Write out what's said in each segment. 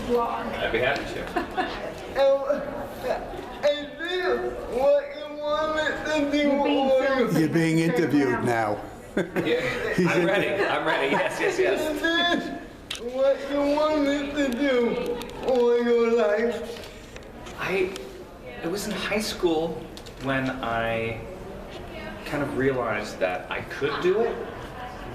blog. I'd be happy to. Is this what you wanted to do? You're being filmed. You're being interviewed now. Yeah, I'm ready. I'm ready. Yes, yes, yes. Is this what you wanted to do all your life? It was in high school when I kind of realized that I could do it,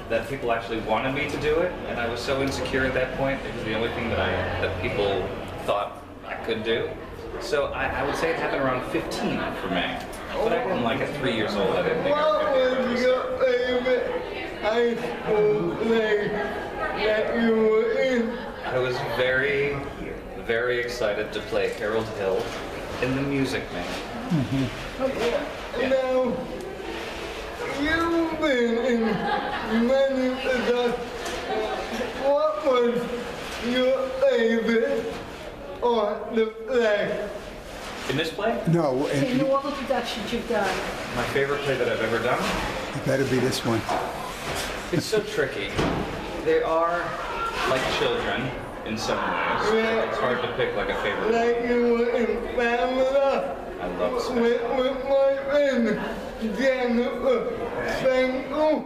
that people actually wanted me to do it, and I was so insecure at that point. It was the only thing that people thought I could do. So I would say it happened around 15 for me. But I didn't like at 3 years old. I didn't think I What was was your favorite high school play that you were in? I was very, very excited to play Harold Hill in The Music Man. Now, you've been in many productions. What was your favorite on the play? In this play, No, In it all the productions you've done. my favorite play that I've ever done. better be this one. It's so tricky. They are like children in some ways. It's hard to pick like a favorite. Like you were in Pamela I love with Spanish. my friend Jennifer Frankel.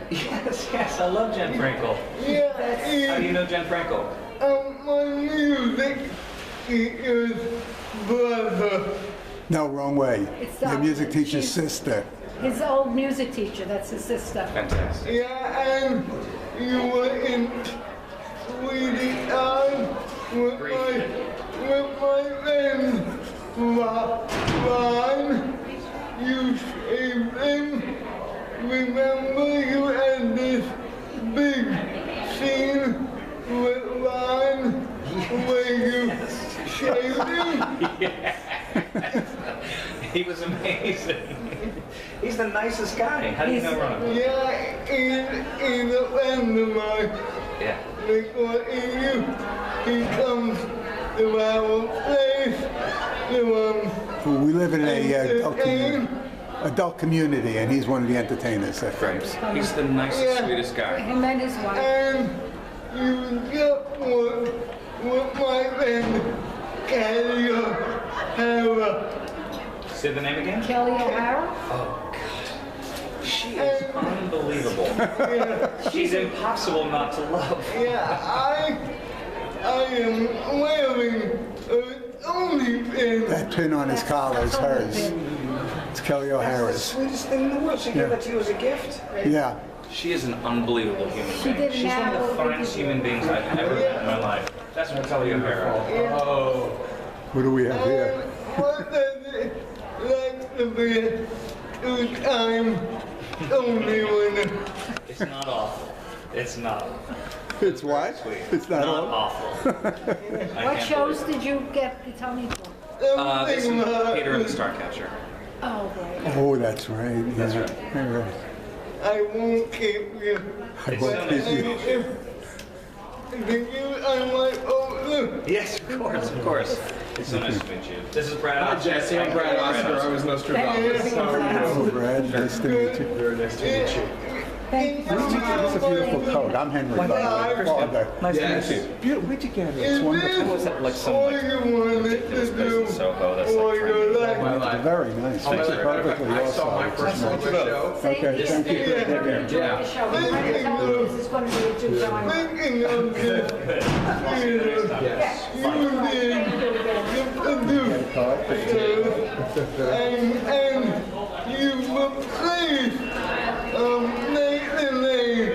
Yes, yes, I love Jen Frankel. Yeah, How do you know Jen Frankel? my music teacher's brother. No, wrong way. It's Your not. music teacher's She's- sister. His old music teacher, that's his sister. Fantastic. Yeah, and you were in Sweetie Town with my friend Ron. You saved him. Remember you had this big scene with Ron where you saved him? He was amazing. He's the nicest guy. How do you know Ron? Yeah, he's a friend of mine. Yeah. Because he comes to our place to We live in a entertain. adult community, and he's one of the entertainers that comes. He's the nicest, Yeah. sweetest guy. Him and his wife. And you just work with my friend Cariani. Say the name again? Kelly O'Hara. Oh, God. She is unbelievable. She's impossible not to love. Yeah, I am wearing only pin. That pin on his collar is hers. It's Kelly O'Hara's. Sweetest thing in the world. She gave that to you as a gift. Yeah. She is an unbelievable human She being. did She's one of the now- finest human beings I've ever met in my life. That's what Kelly O'Hara. Oh. What do we have here? What does it like to be 2-time only winner? It's not awful. It's not. It's what? Sweet. It's not all. awful. What shows did you get the Tony for? This is Peter and the Starcatcher. Oh, right. Oh, that's right. Yeah. That's right. All right. I won't keep you. I It's won't so keep nice to you. meet you. Did you unlike Oakland? Yes, of course, of course. It's so nice to meet you. This is Brad Hi, Oscar. Jesse. I'm Brad Oscar. I was Nostradamus. How are you? Hello, Brad. Nice to meet you. Very nice to meet you. Thank you. It's a beautiful coat. I'm Henry, by the way. Father. Nice Yes. to meet you. Beautiful. Where'd you get it? Is It's wonderful. this Was that like some all like you wanted ridiculous to place do in Soho that's all like your trendy? life? My It's life. very nice. Oh, It's my perfectly I saw my well first sized. Broadway show. Okay, thank you. Enjoy the show. We're going to tell you this is going to be a two-time. Thinking of this theater, Yes. you did the and you were pleased Nathan Lane.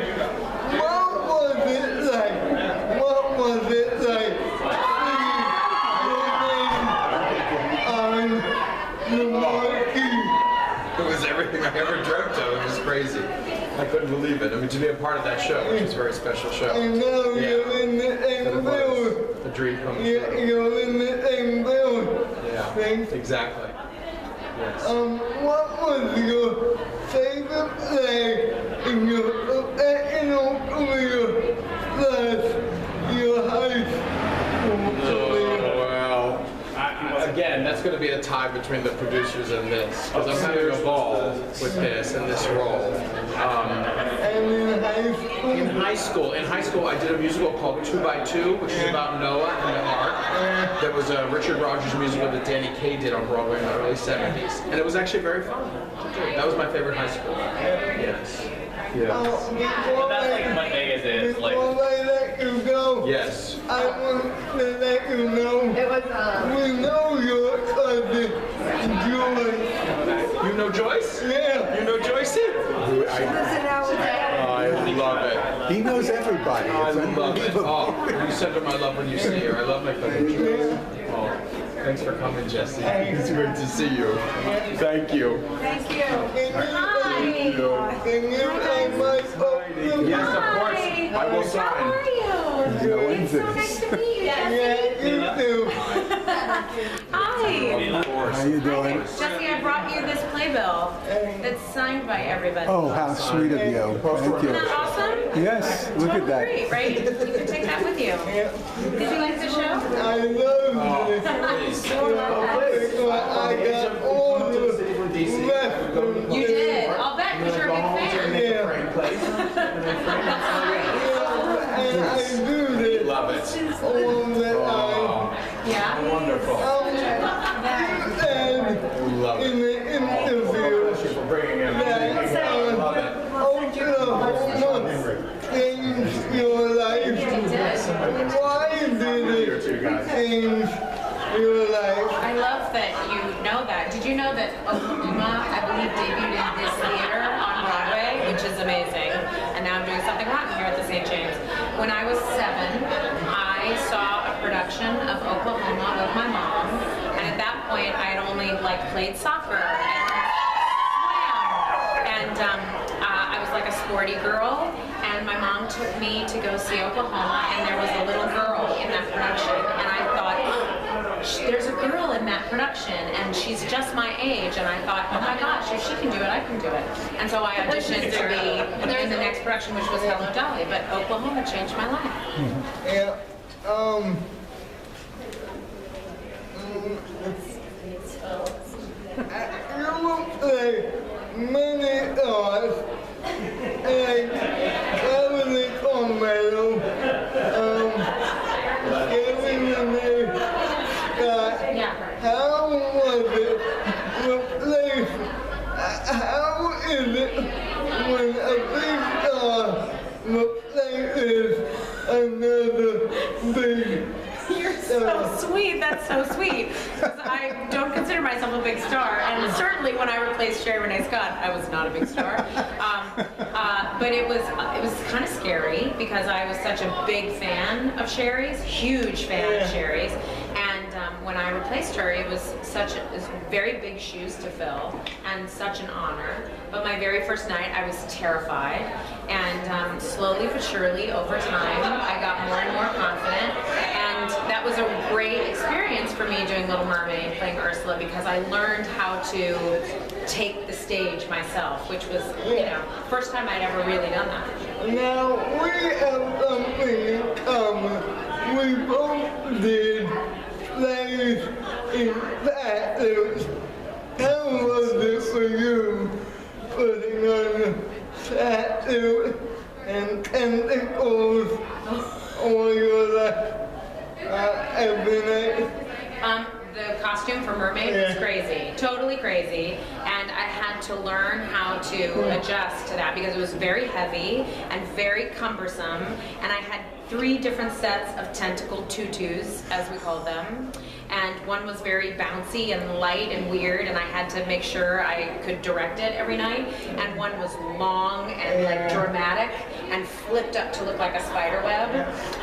What was it like? What was it like? On the marquee. It was everything I ever dreamt of. It was crazy. I couldn't believe it. I mean, to be a part of that show, which is a very special show. And now you're in the That same it building. was a dream come true. You're in the same building. Yeah, Thanks. exactly. Yes. What was your favorite play in your professional career plus your high school career? Well, again, that's going to be a tie between the producers and this, because I'm having a ball with this and this role. And in high school, In high school, I did a musical called 2 by 2, which is about Noah and the Ark. That was a Richard Rodgers musical that Danny Kaye did on Broadway in the early 70s. And it was actually very fun. That was my favorite high school. Yes. Before That's like Monday is it? Like, I let you go, Yes. I want to let you know It was, we know your cousin, Julie. You know Joyce? Yeah. You know Joyce too? I love it. He knows everybody. I It's love it. unbelievable. Oh, you send her my love when you see her. I love my cousin Joyce. Oh, thanks for coming, Jesse. It's great to see you. Thank you. thank you. Can you sign my book? Yes, of course. I will sign. It's so Nice to meet you. Yeah, you too. Hi, Of course. How you doing? Jesse. I brought you this playbill that's signed by everybody. Oh, how sweet of you. Thank Isn't that you. awesome? Yes, look at that. Great, right? You can take that with you. Did you like the show? I love this. I got all the references. You did. I'll bet because you're a big fan. And I do this Love it. all the time. Yeah. Wonderful. You said Love in it. the interview Thank you for bringing him. that Love it. Oklahoma changed your life. Why did it change your life? I love that you know that. Did you know that Oklahoma, I believe, debuted in this theater on Broadway, which is amazing. And now I'm doing something rotten here at the St. James. When I was 7, I saw a production of Oklahoma with my mom, and at that point, I had only played soccer and swam, and I was like a sporty girl. And my mom took me to go see Oklahoma, and there was a little girl in that production, and I thought, there's a girl in that production, and she's just my age, and I thought, oh my gosh, if she can do it, I can do it. And so I auditioned to be in the next production, which was Hello Dolly, but Oklahoma changed my life. Yeah. You will play many stars, and Emily Carmelo, Kevin Renee Scott. Yeah. How was it replaced? How is it when a big star replaces another big You're so sweet. That's so sweet. 'Cause I don't consider myself a big star, and certainly when I replaced Sherry Renee Scott, I was not a big star. But it was kind of scary because I was such a big fan of Sherry's, huge fan of Sherry's, and when I replaced her, it was very big shoes to fill and such an honor. But my very first night, I was terrified, and slowly but surely, over time, I got more and more confident, and that was a great experience for me doing Little Mermaid, playing Ursula, because I learned how to take the stage myself, which was, first time I'd ever really done that. Now we have something in common. We both did plays in theaters. How was it for you putting on a tattoo and tentacles all your life every night? The costume for Mermaid was crazy, totally crazy, and I had to learn how to adjust to that because it was very heavy and very cumbersome, and I had 3 different sets of tentacle tutus, as we called them, and one was very bouncy and light and weird, and I had to make sure I could direct it every night, and one was long and dramatic and flipped up to look like a spider web,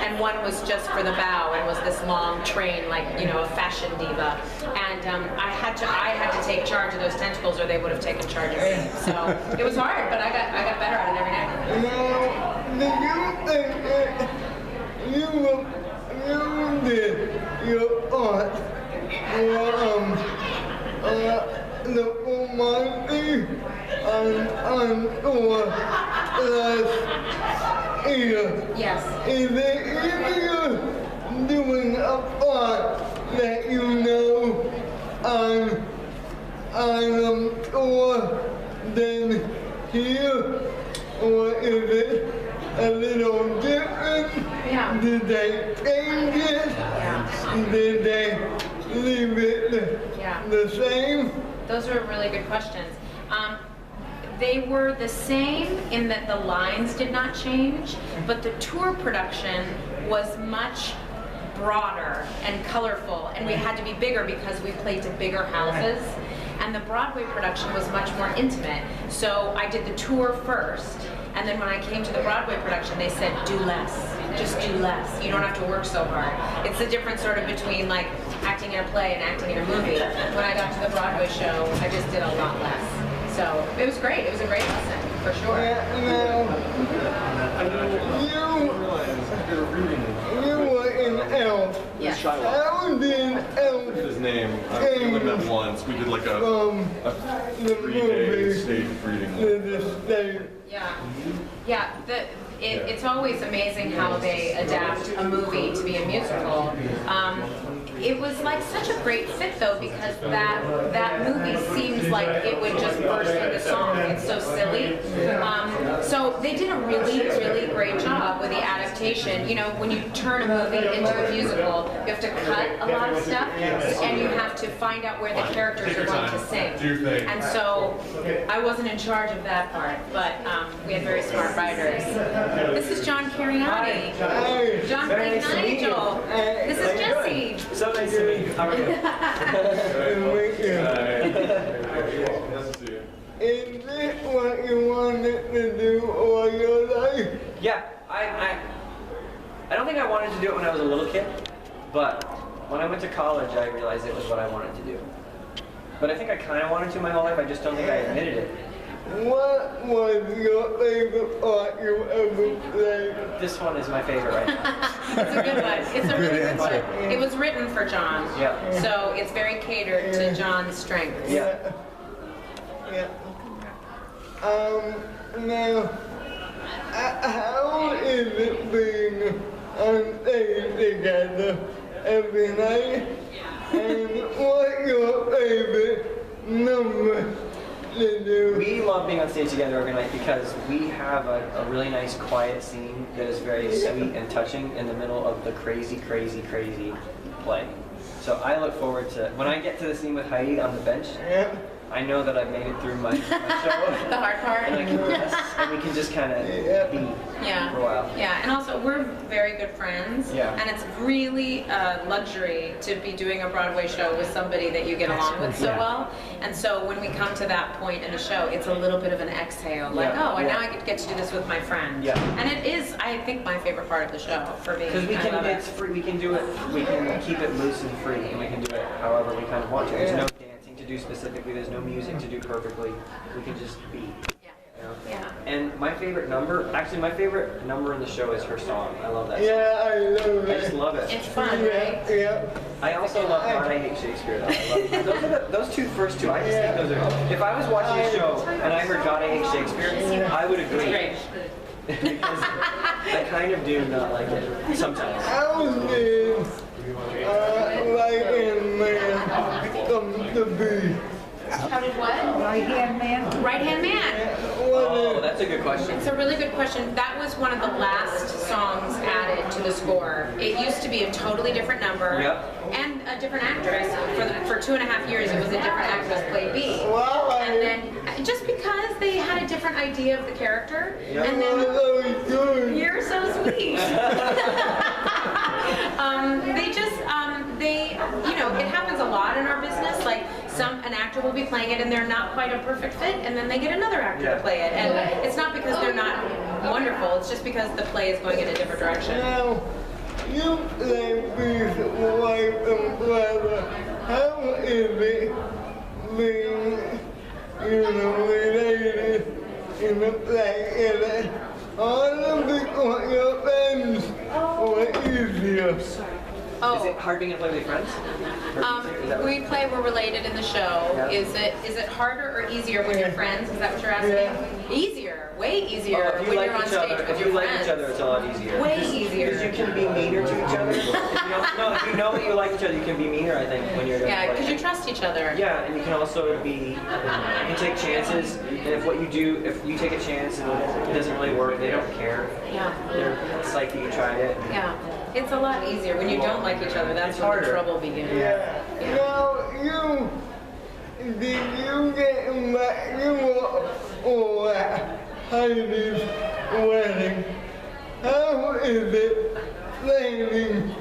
and one was just for the bow and was this long train like a fashion diva, and I had to take charge of those tentacles or they would have taken charge of me. So it was hard, but I got better at it every night. Now, do you think that you did your part for the Almighty on tour last year? Yes. Is it easier doing a part that you know on tour than here, or is it a little different? Yeah. Did they change it? Yeah. Did they leave it Yeah. the same? Those are really good questions. They were the same in that the lines did not change, but the tour production was much broader and colorful, and we had to be bigger because we played to bigger houses. And the Broadway production was much more intimate. So I did the tour first, and then when I came to the Broadway production, they said, do less, just do less. You don't have to work so hard. It's the difference sort of between like acting in a play and acting in a movie. When I got to the Broadway show, I just did a lot less. So it was great. It was a great lesson, for sure. You were in Elf. Yes. How did Elf His name. I went that once. We did like a the 3-day movie stage reading. to the stage? Yeah, yeah. It's always amazing how they adapt a movie to be a musical. It was like such a great fit though, because that movie seems like it would just burst into song. It's so silly. So they did a really, really great job with the adaptation. You know, when you turn a movie into a musical, you have to cut a lot of stuff, and you have to find out where the characters are going to sing. And so I wasn't in charge of that part, but we had very smart writers. This is John Cariani. John played Nigel. This is Jesse. So nice to meet you. How are you? Nice to see you. Is this what you wanted to do all your life? Yeah, I don't think I wanted to do it when I was a little kid, but when I went to college, I realized it was what I wanted to do. But I think I kind of wanted to my whole life. I just don't think I admitted it. What was your favorite part you ever played? This one is my favorite right now. It's a good one. It's a really good one. answer. It was written for John. Yeah. So it's very catered to John's strengths. Yeah. Yeah. Now, how is it being on stage together every night? And what's your favorite number to do? We love being on stage together every night because we have a really nice quiet scene that is very sweet and touching in the middle of the crazy, crazy, crazy play. So I look forward to, when I get to the scene with Heidi on the bench, Yeah. I know that I've made it through my show. The hard part. And I can rest, and we can just kind of be Yeah. for a while. Yeah, and also we're very good friends. Yeah. And it's really a luxury to be doing a Broadway show with somebody that you get along with so Yeah. well. And so when we come to that point in the show, it's a little bit of an exhale. Like, Yeah. oh, and Yeah. now I get to do this with my friend. Yeah. And it is, I think, my favorite part of the show for me. Because we I can, love it's free. We can do it. We can keep it loose and free, and we can do it however we kind of want to. There's no dancing to do specifically. There's no music to do perfectly. We can just be. Yeah. You know? Yeah. And my favorite number, actually, my favorite number in the show is her song. I love that song. Yeah, I love I it. just love it. It's fun, right? Yeah. I also love God, I Hate Shakespeare. Though. I love those two first two. I just think those are. If I was watching a show and I heard God, I Hate Shakespeare, I would agree. Great. Because I kind of do not like it sometimes. How did right-hand man come to be? How did what? Right-hand man? Right-hand man. Oh, that's a good question. It's a really good question. That was one of the last songs added to the score. It used to be a totally different number and a different actress. For 2.5 years, it was a different actress played B. Wow. And then just because they had a different idea of the character, and then Good. you're so sweet. They just you know, it happens a lot in our business. Like an actor will be playing it and they're not quite a perfect fit, and then they get another actor to play it. And it's not because they're not wonderful, it's just because the play is going in a different direction. Now, you play B's wife and brother. How is it being, related in the play? Is it harder because your friends or easier? Is it hard being able to play with your friends? We're related in the show. Yeah. Is it harder or easier when you're friends? Is that what you're asking? Easier, way easier If you when like you're on each stage other, with if your you like friends. each other, it's a lot easier. Way easier. Because you can be meaner to each other. If you know that you like each other, you can be meaner. I think when you're Yeah, going to because play. you trust each other. Yeah, and you can also be. You can take chances. And if what you do, if you take a chance and it doesn't really work, they don't care. Yeah. They're psyched that you tried it. Yeah. It's a lot easier when you don't like each other. That's It's when the harder. trouble begins. Yeah. Now, did you get invited or Heidi's wedding? How is it planning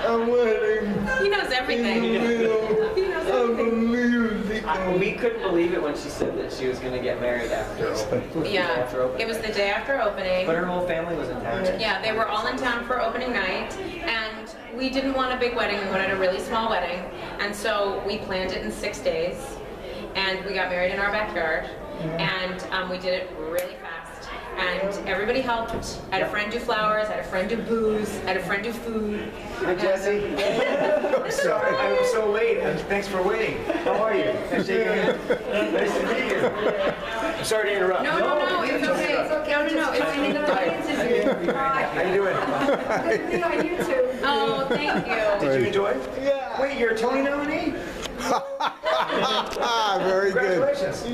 a wedding He knows in everything. the middle He knows of a everything. musical? We couldn't believe it when she said that she was going to get married after opening. Yeah. After opening. It was the day after opening. But her whole family was in town. Yeah, they were all in town for opening night, and we didn't want a big wedding. We wanted a really small wedding, and so we planned it in 6 days, and we got married in our backyard, and we did it really fast. And everybody helped. I had a friend do flowers, I had a friend do booze, I had a friend do food. Hi, Jesse. Sorry, I was so late. And thanks for waiting. How are you? Can I shake your hand? Nice to meet you. I'm sorry to interrupt. No, it's okay. No, it's How you doing? Good to be on YouTube. Oh, thank you. Did you enjoy? Yeah. Wait, you're a Tony nominee? Very good. Congratulations.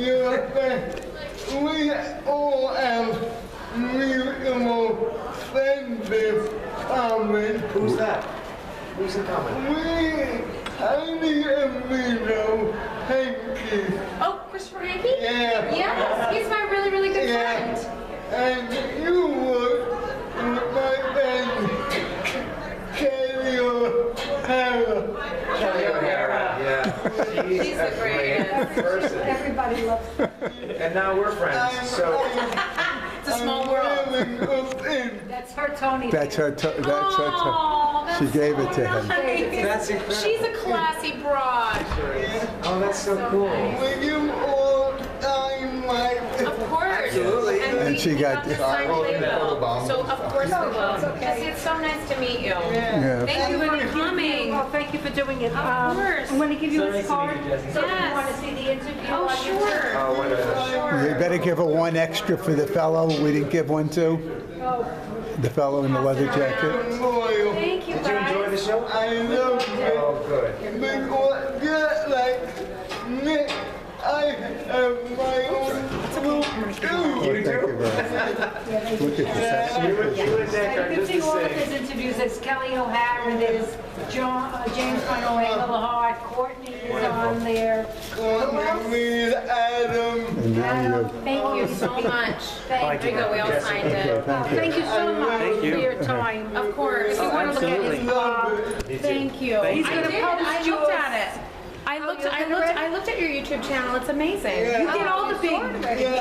We all have musical friends common. Who's that? Who's in common? We, Heidi and Vito, Hanky. Oh, Christopher Hankey? Yeah. Yes, he's my really, really good Yeah. friend. And you work with my friend, Kelly O'Hara. Kelly O'Hara. Yeah. She's the greatest. person. Everybody loves her. And now we're friends. So It's a small world. That's her Tony. That's her. Oh, that's She gave it so to him. nice. That's incredible. She's a classy broad. oh, that's so cool. Will you all sign my Of course. Absolutely. And she got- the sign playbill. So of course we will. it's okay. Jesse, it's so nice to meet you. Yeah. Thank you for coming. Well, thank you for doing it. Of course. I'm going to give you So his nice to card. meet you, Jesse. So if Yes. you want to see the interview. Oh, on sure. YouTube. Oh, wonderful. You better give her one extra for the fellow we didn't give one to. Oh, The fellow in the leather jacket. loyal. Thank you, Did you enjoy the guys. show? I love it. Oh, good. Because just like Nick, I have my own group Oh, too. thank you very much. Look at this. You and Nick are you can just see the all of same. his interviews. There's Kelly O'Hara, there's James Monroe, Engelhart, Courtney is on there. With Adam. And now you. Thank you so much. There you go, we all signed Okay, it. thank you. Thank you so much for your time. Of course. If you want to look at his blog, Thank you. He's I gonna did. post I looked yours. at it. I looked at your YouTube channel. It's amazing. Yeah. You get all the big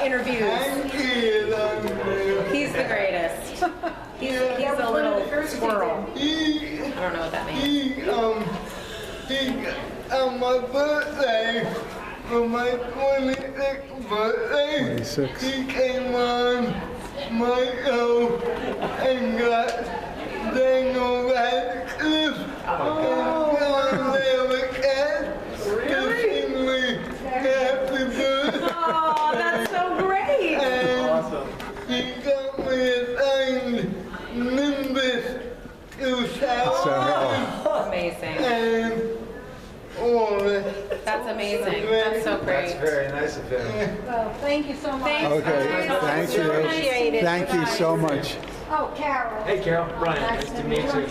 interviews. Hanky on there. He's the greatest. He's a little squirrel. He, I don't know what that means. on my birthday, for my 26th birthday, 26. he came on my show and got Daniel Radcliffe and John Levitt to sing me happy birthday. Oh, that's so great. And he got me a signed Nimbus to South So, Amazing. and all that. That's amazing. That's so great. That's very nice of him. well, thank you so much. Thanks. okay, thank you. Appreciate it. Thank you so much. Oh, Carol. Hey, Carol. Brian, nice to meet you.